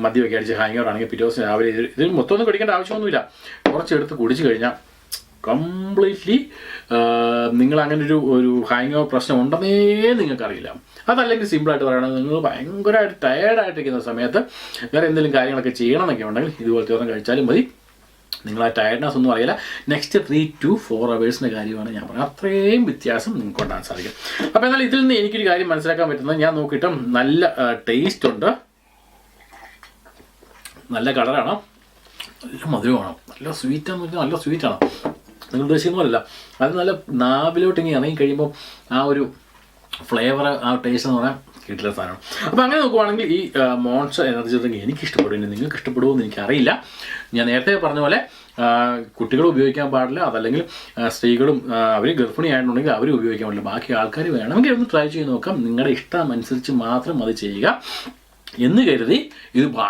മദ്യമൊക്കെ അടിച്ച് hang out ആണെങ്കിൽ പിറ്റേ ദിവസം രാവിലെ ഇതിൽ മൊത്തം ഒന്നും കുടിക്കേണ്ട ആവശ്യമൊന്നുമില്ല. കുറച്ചെടുത്ത് കുടിച്ച് കഴിഞ്ഞാൽ കംപ്ലീറ്റ്ലി നിങ്ങൾ അങ്ങനെ ഒരു ഹാങ് ഔട്ട് പ്രശ്നം ഉണ്ടെന്നേ നിങ്ങൾക്കറിയില്ല. അതല്ലെങ്കിൽ സിമ്പിളായിട്ട് പറയുകയാണെങ്കിൽ നിങ്ങൾ ഭയങ്കരമായിട്ട് ടയേർഡായിട്ടിരിക്കുന്ന സമയത്ത് വേറെ എന്തെങ്കിലും കാര്യങ്ങളൊക്കെ ചെയ്യണമെന്നൊക്കെ ഉണ്ടെങ്കിൽ ഇതുപോലത്തെ ഒരെണ്ണം കഴിച്ചാലും മതി. നിങ്ങൾ ആ ടയർഡ്നെസ് ഒന്നും അറിയില്ല. നെക്സ്റ്റ് 3 to 4 hours കാര്യമാണ് ഞാൻ പറഞ്ഞത്. അത്രയും വ്യത്യാസം നിങ്ങൾക്ക് ഉണ്ടാകാൻ സാധിക്കും. അപ്പോൾ എന്നാൽ ഇതിൽ നിന്ന് എനിക്കൊരു കാര്യം മനസ്സിലാക്കാൻ പറ്റുന്നത്, ഞാൻ നോക്കിയിട്ട് നല്ല ടേസ്റ്റ് ഉണ്ട്, നല്ല കളറാണ്, നല്ല മധുരമാണ്, നല്ല സ്വീറ്റാന്ന് പറഞ്ഞാൽ നല്ല സ്വീറ്റാണ്. നിങ്ങൾ ഉദ്ദേശിക്കുന്നതല്ല, അത് നല്ല നാവിലോട്ട് ഇങ്ങനെ ഇറങ്ങി കഴിയുമ്പോൾ ആ ഒരു ഫ്ലേവർ, ആ ടേസ്റ്റ് എന്ന് പറഞ്ഞാൽ കിട്ടുന്ന സാധനമാണ്. അപ്പോൾ അങ്ങനെ നോക്കുവാണെങ്കിൽ ഈ മോൺസ്റ്റർ എനർജി ഡ്രിങ്ക് എനിക്ക് ഇഷ്ടപ്പെടും. ഇനി നിങ്ങൾക്ക് ഇഷ്ടപ്പെടുമോ എന്ന് എനിക്കറിയില്ല. ഞാൻ നേരത്തെ പറഞ്ഞ പോലെ കുട്ടികൾ ഉപയോഗിക്കാൻ പാടില്ല, അതല്ലെങ്കിൽ സ്ത്രീകളും അവർ ഗർഭിണിയായിട്ടുണ്ടെങ്കിൽ അവർ ഉപയോഗിക്കാൻ പാടില്ല. ബാക്കി ആൾക്കാർ വേണമെങ്കിൽ ഒന്ന് ട്രൈ ചെയ്ത് നോക്കാം. നിങ്ങളുടെ ഇഷ്ടം അനുസരിച്ച് മാത്രം അത് ചെയ്യുക എന്ന് കരുതി ഇത്